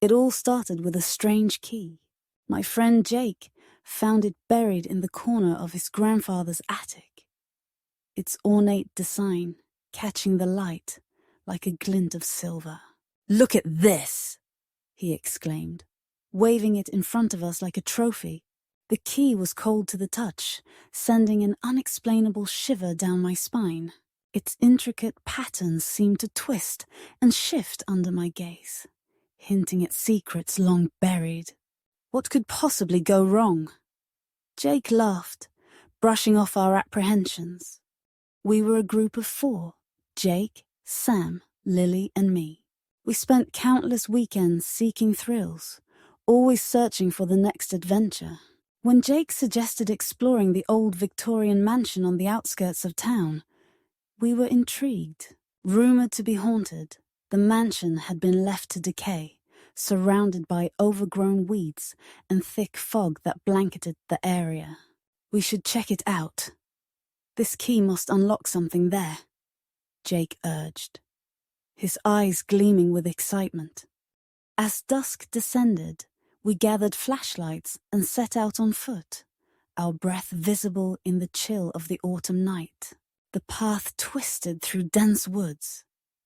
It all started with a strange key. My friend Jake found it buried in the corner of his grandfather's attic. Its ornate design catching the light like a glint of silver. "Look at this!" he exclaimed, waving it in front of us like a trophy. The key was cold to the touch, sending an unexplainable shiver down my spine. Its intricate patterns seemed to twist and shift under my gaze, hinting at secrets long buried. What could possibly go wrong? Jake laughed, brushing off our apprehensions. We were a group of 4, Jake, Sam, Lily, and me. We spent countless weekends seeking thrills, always searching for the next adventure. When Jake suggested exploring the old Victorian mansion on the outskirts of town, we were intrigued. Rumored to be haunted, the mansion had been left to decay, surrounded by overgrown weeds and thick fog that blanketed the area. "We should check it out. This key must unlock something there," Jake urged, his eyes gleaming with excitement. As dusk descended, we gathered flashlights and set out on foot, our breath visible in the chill of the autumn night. The path twisted through dense woods,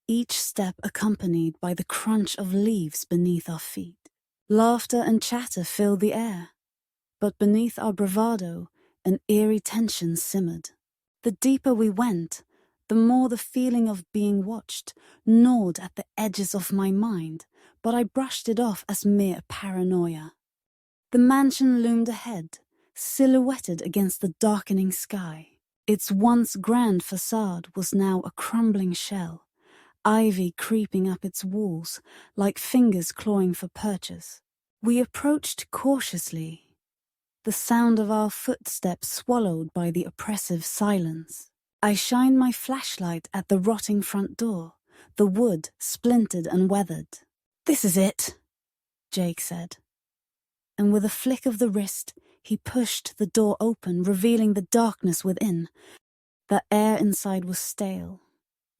each step accompanied by the crunch of leaves beneath our feet. Laughter and chatter filled the air, but beneath our bravado, an eerie tension simmered. The deeper we went, the more the feeling of being watched gnawed at the edges of my mind, but I brushed it off as mere paranoia. The mansion loomed ahead, silhouetted against the darkening sky. Its once grand facade was now a crumbling shell, ivy creeping up its walls like fingers clawing for purchase. We approached cautiously, the sound of our footsteps swallowed by the oppressive silence. I shined my flashlight at the rotting front door, the wood splintered and weathered. "This is it," Jake said. And with a flick of the wrist, he pushed the door open, revealing the darkness within. The air inside was stale,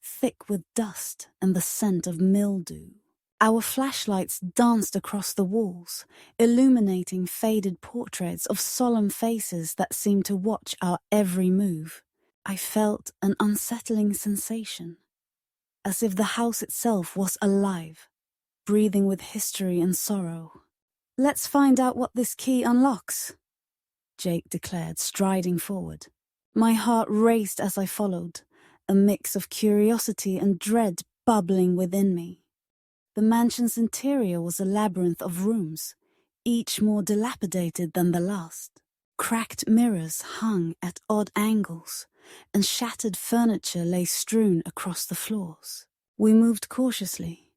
thick with dust and the scent of mildew. Our flashlights danced across the walls, illuminating faded portraits of solemn faces that seemed to watch our every move. I felt an unsettling sensation, as if the house itself was alive, breathing with history and sorrow. "Let's find out what this key unlocks," Jake declared, striding forward. My heart raced as I followed, a mix of curiosity and dread bubbling within me. The mansion's interior was a labyrinth of rooms, each more dilapidated than the last. Cracked mirrors hung at odd angles, and shattered furniture lay strewn across the floors. We moved cautiously,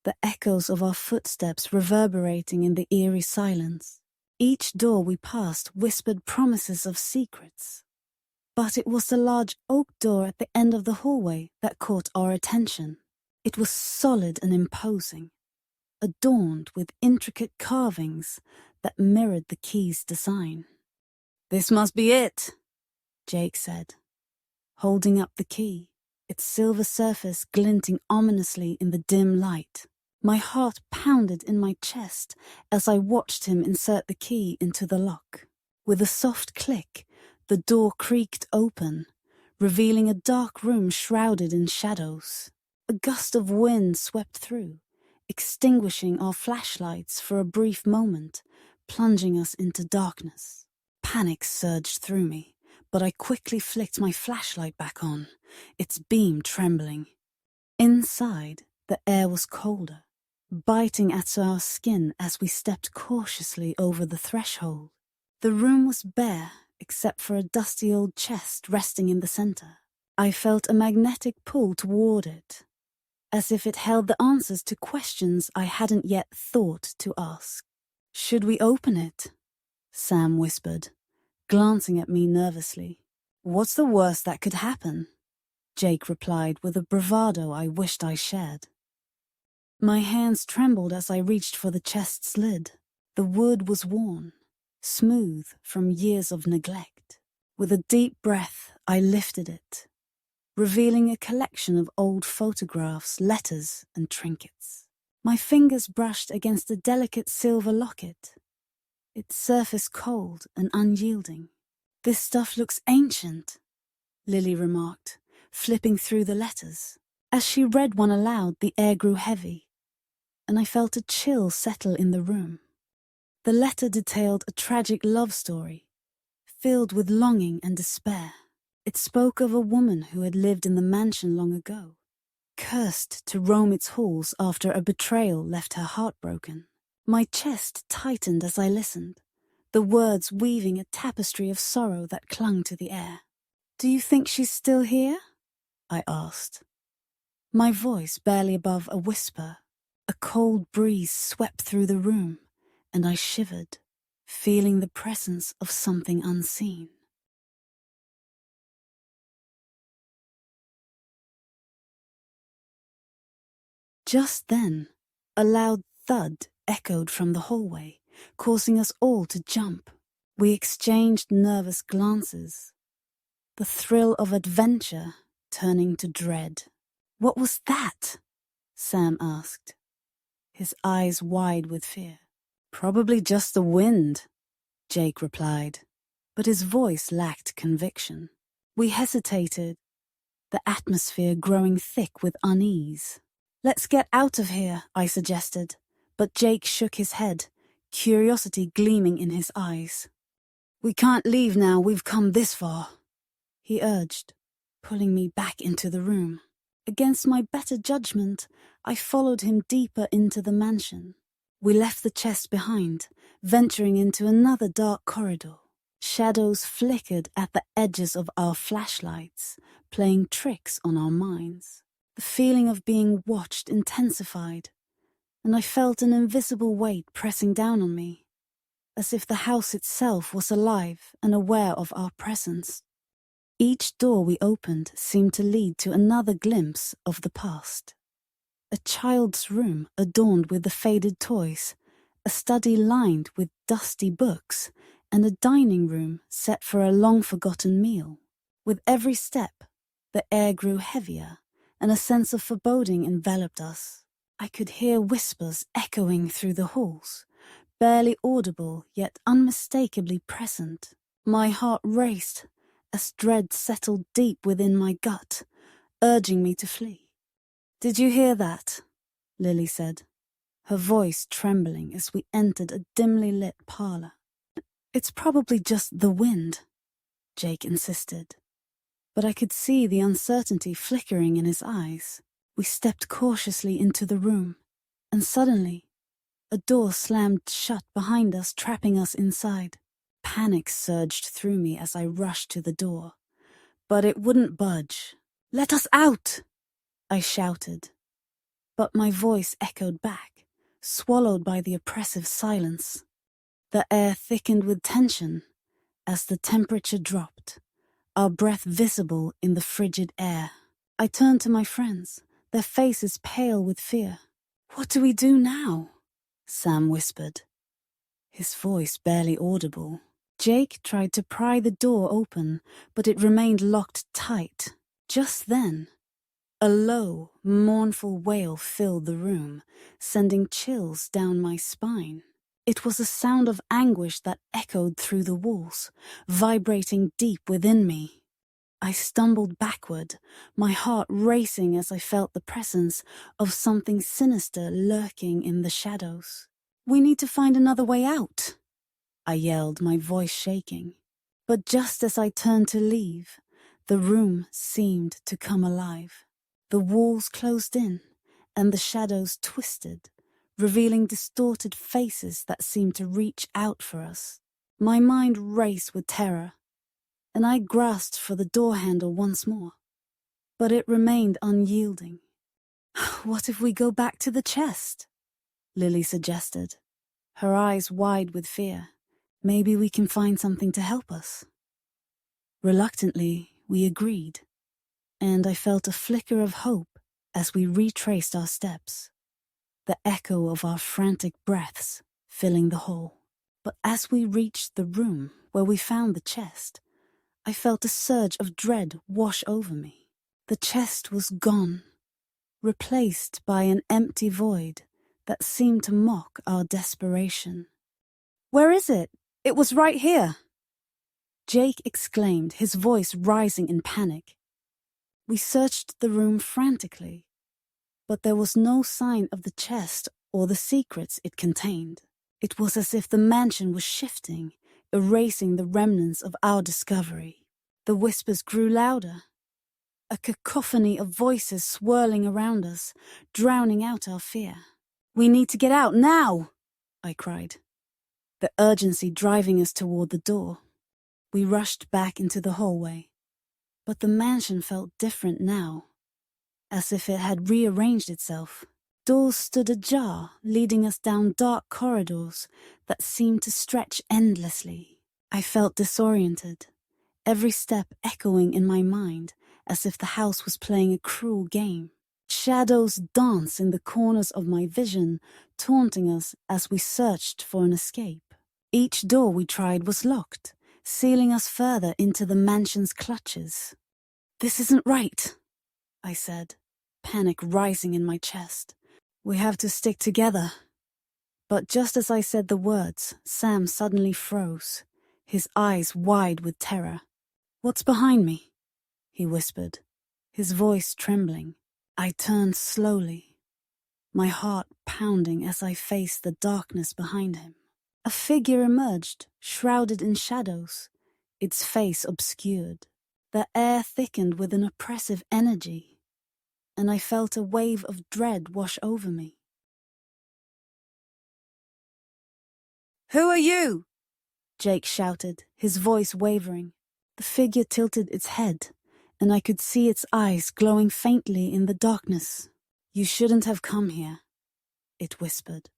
the echoes of our footsteps reverberating in the eerie silence. Each door we passed whispered promises of secrets, but it was the large oak door at the end of the hallway that caught our attention. It was solid and imposing, adorned with intricate carvings that mirrored the key's design. "This must be it," Jake said, holding up the key, its silver surface glinting ominously in the dim light. My heart pounded in my chest as I watched him insert the key into the lock. With a soft click, the door creaked open, revealing a dark room shrouded in shadows. A gust of wind swept through, extinguishing our flashlights for a brief moment, plunging us into darkness. Panic surged through me, but I quickly flicked my flashlight back on, its beam trembling. Inside, the air was colder, biting at our skin as we stepped cautiously over the threshold. The room was bare, except for a dusty old chest resting in the center. I felt a magnetic pull toward it, as if it held the answers to questions I hadn't yet thought to ask. "Should we open it?" Sam whispered, glancing at me nervously. "What's the worst that could happen?" Jake replied with a bravado I wished I shared. My hands trembled as I reached for the chest's lid. The wood was worn, smooth from years of neglect. With a deep breath, I lifted it, revealing a collection of old photographs, letters, and trinkets. My fingers brushed against a delicate silver locket, its surface cold and unyielding. "This stuff looks ancient," Lily remarked, flipping through the letters. As she read one aloud, the air grew heavy, and I felt a chill settle in the room. The letter detailed a tragic love story, filled with longing and despair. It spoke of a woman who had lived in the mansion long ago, cursed to roam its halls after a betrayal left her heartbroken. My chest tightened as I listened, the words weaving a tapestry of sorrow that clung to the air. "Do you think she's still here?" I asked. My voice barely above a whisper. A cold breeze swept through the room, and I shivered, feeling the presence of something unseen. Just then, a loud thud echoed from the hallway, causing us all to jump. We exchanged nervous glances, the thrill of adventure turning to dread. "What was that?" Sam asked, his eyes wide with fear. "Probably just the wind," Jake replied, but his voice lacked conviction. We hesitated, the atmosphere growing thick with unease. "Let's get out of here," I suggested, but Jake shook his head, curiosity gleaming in his eyes. "We can't leave now we've come this far," he urged, pulling me back into the room. Against my better judgment, I followed him deeper into the mansion. We left the chest behind, venturing into another dark corridor. Shadows flickered at the edges of our flashlights, playing tricks on our minds. The feeling of being watched intensified, and I felt an invisible weight pressing down on me, as if the house itself was alive and aware of our presence. Each door we opened seemed to lead to another glimpse of the past. A child's room adorned with the faded toys, a study lined with dusty books, and a dining room set for a long-forgotten meal. With every step, the air grew heavier, and a sense of foreboding enveloped us. I could hear whispers echoing through the halls, barely audible yet unmistakably present. My heart raced as dread settled deep within my gut, urging me to flee. "Did you hear that?" Lily said, her voice trembling as we entered a dimly lit parlor. "It's probably just the wind," Jake insisted, but I could see the uncertainty flickering in his eyes. We stepped cautiously into the room, and suddenly, a door slammed shut behind us, trapping us inside. Panic surged through me as I rushed to the door, but it wouldn't budge. "Let us out!" I shouted, but my voice echoed back, swallowed by the oppressive silence. The air thickened with tension as the temperature dropped, our breath visible in the frigid air. I turned to my friends, their faces pale with fear. "What do we do now?" Sam whispered, his voice barely audible. Jake tried to pry the door open, but it remained locked tight. Just then, a low, mournful wail filled the room, sending chills down my spine. It was a sound of anguish that echoed through the walls, vibrating deep within me. I stumbled backward, my heart racing as I felt the presence of something sinister lurking in the shadows. "We need to find another way out," I yelled, my voice shaking. But just as I turned to leave, the room seemed to come alive. The walls closed in, and the shadows twisted, revealing distorted faces that seemed to reach out for us. My mind raced with terror, and I grasped for the door handle once more, but it remained unyielding. "What if we go back to the chest?" Lily suggested, her eyes wide with fear. "Maybe we can find something to help us." Reluctantly, we agreed, and I felt a flicker of hope as we retraced our steps, the echo of our frantic breaths filling the hall. But as we reached the room where we found the chest, I felt a surge of dread wash over me. The chest was gone, replaced by an empty void that seemed to mock our desperation. "Where is it? It was right here!" Jake exclaimed, his voice rising in panic. We searched the room frantically, but there was no sign of the chest or the secrets it contained. It was as if the mansion was shifting, erasing the remnants of our discovery. The whispers grew louder, a cacophony of voices swirling around us, drowning out our fear. "We need to get out now!" I cried, the urgency driving us toward the door. We rushed back into the hallway, but the mansion felt different now, as if it had rearranged itself. Doors stood ajar, leading us down dark corridors that seemed to stretch endlessly. I felt disoriented, every step echoing in my mind as if the house was playing a cruel game. Shadows danced in the corners of my vision, taunting us as we searched for an escape. Each door we tried was locked, sealing us further into the mansion's clutches. "This isn't right," I said, panic rising in my chest. "We have to stick together." But just as I said the words, Sam suddenly froze, his eyes wide with terror. "What's behind me?" he whispered, his voice trembling. I turned slowly, my heart pounding as I faced the darkness behind him. A figure emerged, shrouded in shadows, its face obscured. The air thickened with an oppressive energy, and I felt a wave of dread wash over me. "Who are you?" Jake shouted, his voice wavering. The figure tilted its head, and I could see its eyes glowing faintly in the darkness. "You shouldn't have come here," it whispered,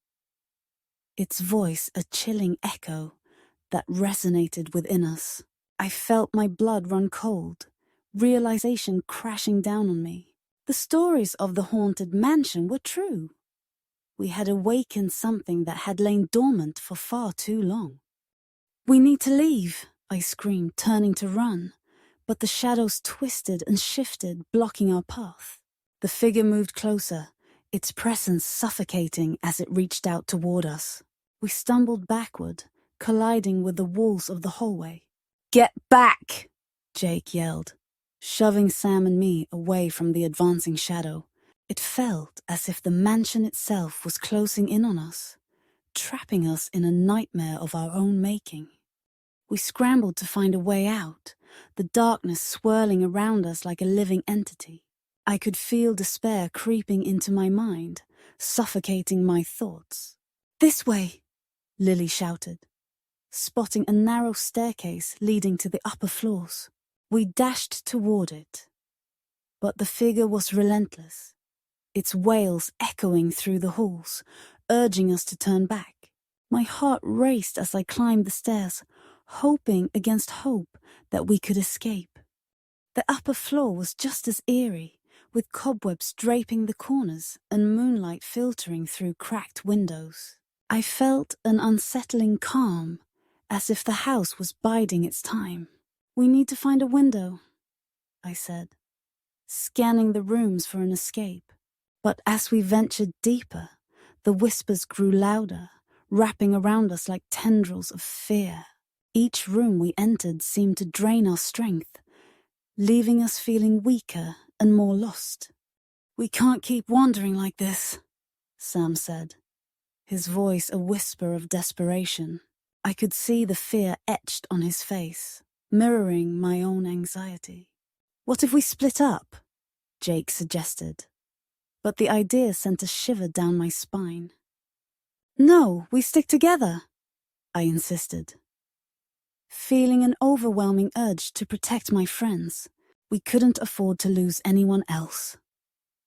its voice a chilling echo that resonated within us. I felt my blood run cold, realization crashing down on me. The stories of the haunted mansion were true. We had awakened something that had lain dormant for far too long. "We need to leave," I screamed, turning to run, but the shadows twisted and shifted, blocking our path. The figure moved closer, its presence suffocating as it reached out toward us. We stumbled backward, colliding with the walls of the hallway. "Get back!" Jake yelled, shoving Sam and me away from the advancing shadow. It felt as if the mansion itself was closing in on us, trapping us in a nightmare of our own making. We scrambled to find a way out, the darkness swirling around us like a living entity. I could feel despair creeping into my mind, suffocating my thoughts. "This way!" Lily shouted, spotting a narrow staircase leading to the upper floors. We dashed toward it, but the figure was relentless, its wails echoing through the halls, urging us to turn back. My heart raced as I climbed the stairs, hoping against hope that we could escape. The upper floor was just as eerie, with cobwebs draping the corners and moonlight filtering through cracked windows. I felt an unsettling calm, as if the house was biding its time. "We need to find a window," I said, scanning the rooms for an escape. But as we ventured deeper, the whispers grew louder, wrapping around us like tendrils of fear. Each room we entered seemed to drain our strength, leaving us feeling weaker and more lost. "We can't keep wandering like this," Sam said, his voice a whisper of desperation. I could see the fear etched on his face, mirroring my own anxiety. "What if we split up?" Jake suggested, but the idea sent a shiver down my spine. "No, we stick together," I insisted, feeling an overwhelming urge to protect my friends. We couldn't afford to lose anyone else.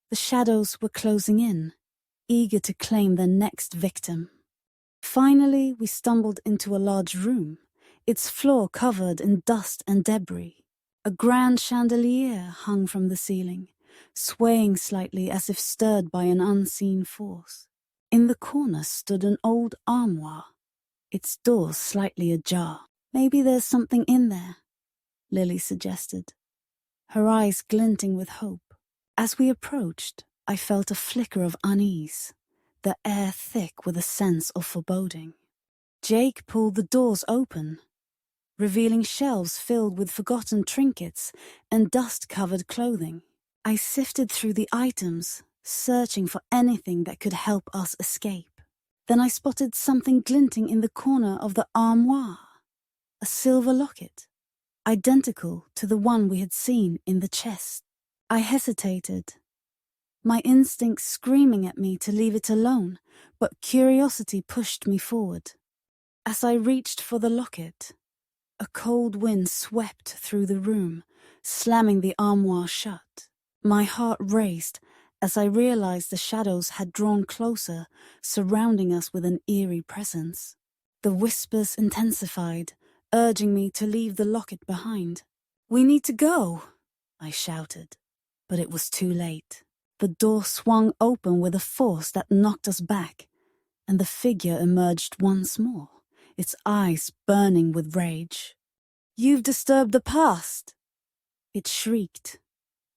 The shadows were closing in, eager to claim their next victim. Finally, we stumbled into a large room, its floor covered in dust and debris. A grand chandelier hung from the ceiling, swaying slightly as if stirred by an unseen force. In the corner stood an old armoire, its door slightly ajar. "Maybe there's something in there," Lily suggested, her eyes glinting with hope. As we approached, I felt a flicker of unease, the air thick with a sense of foreboding. Jake pulled the doors open, revealing shelves filled with forgotten trinkets and dust-covered clothing. I sifted through the items, searching for anything that could help us escape. Then I spotted something glinting in the corner of the armoire, a silver locket, identical to the one we had seen in the chest. I hesitated, my instincts screaming at me to leave it alone, but curiosity pushed me forward. As I reached for the locket, a cold wind swept through the room, slamming the armoire shut. My heart raced as I realized the shadows had drawn closer, surrounding us with an eerie presence. The whispers intensified, urging me to leave the locket behind. "We need to go," I shouted, but it was too late. The door swung open with a force that knocked us back, and the figure emerged once more, its eyes burning with rage. "You've disturbed the past," it shrieked,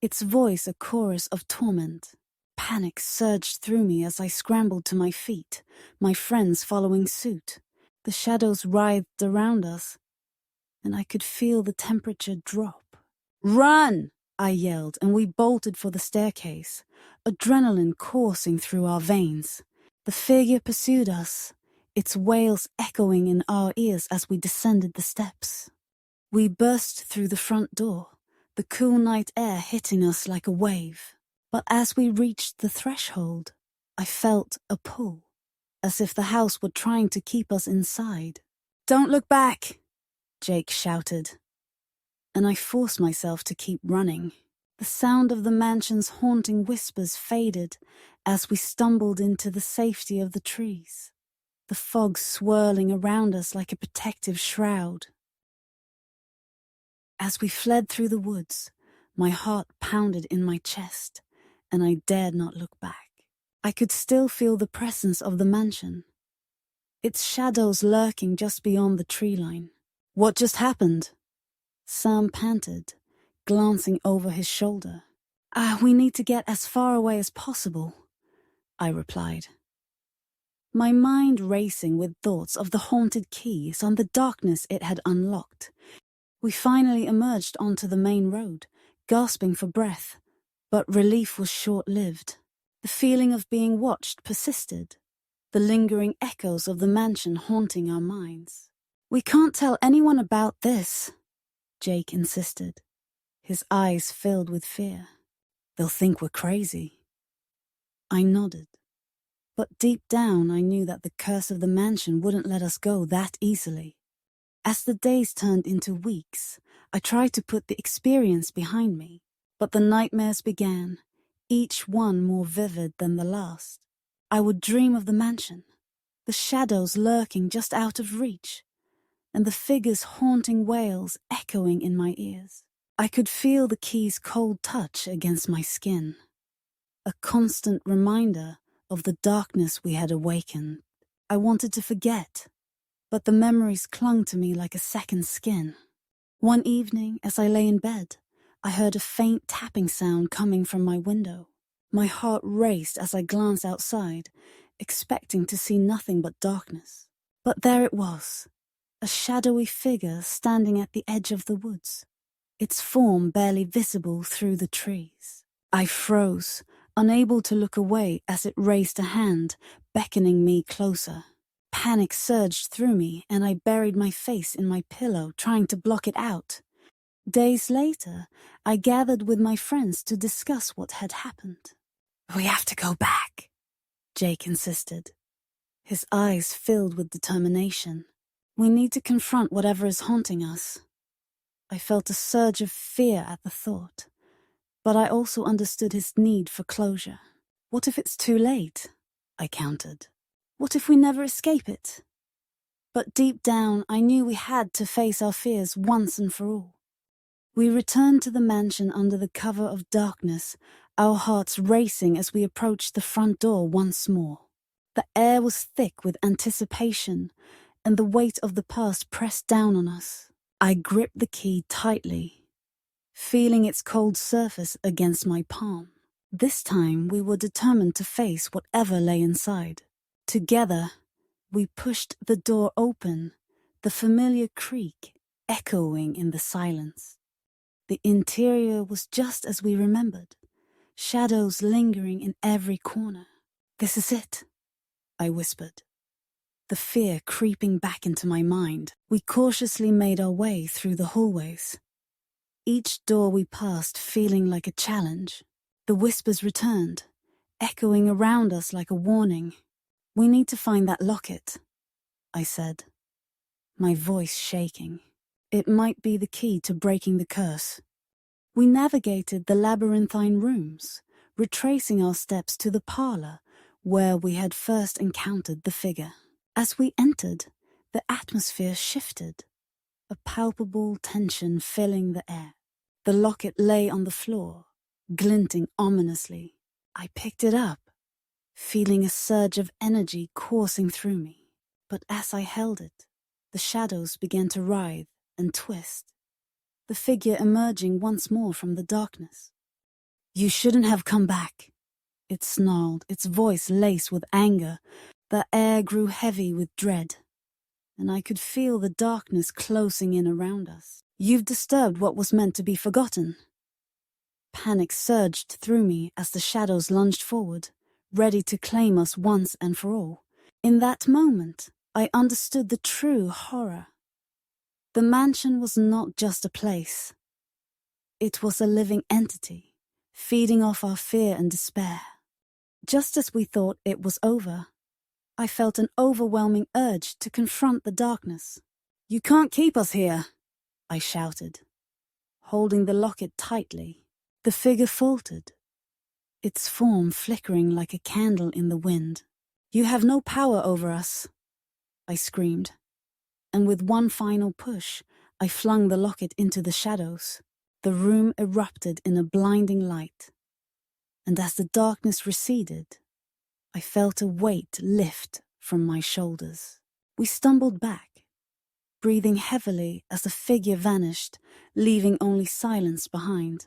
its voice a chorus of torment. Panic surged through me as I scrambled to my feet, my friends following suit. The shadows writhed around us, and I could feel the temperature drop. "Run!" I yelled, and we bolted for the staircase, adrenaline coursing through our veins. The figure pursued us, its wails echoing in our ears as we descended the steps. We burst through the front door, the cool night air hitting us like a wave. But as we reached the threshold, I felt a pull, as if the house were trying to keep us inside. "Don't look back!" Jake shouted, and I forced myself to keep running. The sound of the mansion's haunting whispers faded as we stumbled into the safety of the trees, the fog swirling around us like a protective shroud. As we fled through the woods, my heart pounded in my chest, and I dared not look back. I could still feel the presence of the mansion, its shadows lurking just beyond the tree line. "What just happened?" Sam panted, glancing over his shoulder. We need to get as far away as possible," I replied, my mind racing with thoughts of the haunted keys and the darkness it had unlocked. We finally emerged onto the main road, gasping for breath, but relief was short-lived. The feeling of being watched persisted, the lingering echoes of the mansion haunting our minds. "We can't tell anyone about this," Jake insisted, his eyes filled with fear. "They'll think we're crazy." I nodded, but deep down I knew that the curse of the mansion wouldn't let us go that easily. As the days turned into weeks, I tried to put the experience behind me, but the nightmares began, each one more vivid than the last. I would dream of the mansion, the shadows lurking just out of reach, and the figure's haunting wails echoing in my ears. I could feel the key's cold touch against my skin, a constant reminder of the darkness we had awakened. I wanted to forget, but the memories clung to me like a second skin. One evening, as I lay in bed, I heard a faint tapping sound coming from my window. My heart raced as I glanced outside, expecting to see nothing but darkness. But there it was, a shadowy figure standing at the edge of the woods, its form barely visible through the trees. I froze, unable to look away as it raised a hand, beckoning me closer. Panic surged through me, and I buried my face in my pillow, trying to block it out. Days later, I gathered with my friends to discuss what had happened. "We have to go back," Jake insisted, his eyes filled with determination. "We need to confront whatever is haunting us." I felt a surge of fear at the thought, but I also understood his need for closure. "What if it's too late?" I countered. "What if we never escape it?" But deep down, I knew we had to face our fears once and for all. We returned to the mansion under the cover of darkness, our hearts racing as we approached the front door once more. The air was thick with anticipation, and the weight of the past pressed down on us. I gripped the key tightly, feeling its cold surface against my palm. This time we were determined to face whatever lay inside. Together, we pushed the door open, the familiar creak echoing in the silence. The interior was just as we remembered, shadows lingering in every corner. "This is it," I whispered, the fear creeping back into my mind. We cautiously made our way through the hallways, each door we passed feeling like a challenge. The whispers returned, echoing around us like a warning. "We need to find that locket," I said, my voice shaking. "It might be the key to breaking the curse." We navigated the labyrinthine rooms, retracing our steps to the parlor where we had first encountered the figure. As we entered, the atmosphere shifted, a palpable tension filling the air. The locket lay on the floor, glinting ominously. I picked it up, feeling a surge of energy coursing through me. But as I held it, the shadows began to writhe and twist, the figure emerging once more from the darkness. "You shouldn't have come back," it snarled, its voice laced with anger. The air grew heavy with dread, and I could feel the darkness closing in around us. "You've disturbed what was meant to be forgotten." Panic surged through me as the shadows lunged forward, ready to claim us once and for all. In that moment, I understood the true horror. The mansion was not just a place. It was a living entity, feeding off our fear and despair. Just as we thought it was over, I felt an overwhelming urge to confront the darkness. "You can't keep us here," I shouted, holding the locket tightly. The figure faltered, its form flickering like a candle in the wind. "You have no power over us," I screamed, and with one final push, I flung the locket into the shadows. The room erupted in a blinding light, and as the darkness receded, I felt a weight lift from my shoulders. We stumbled back, breathing heavily as the figure vanished, leaving only silence behind.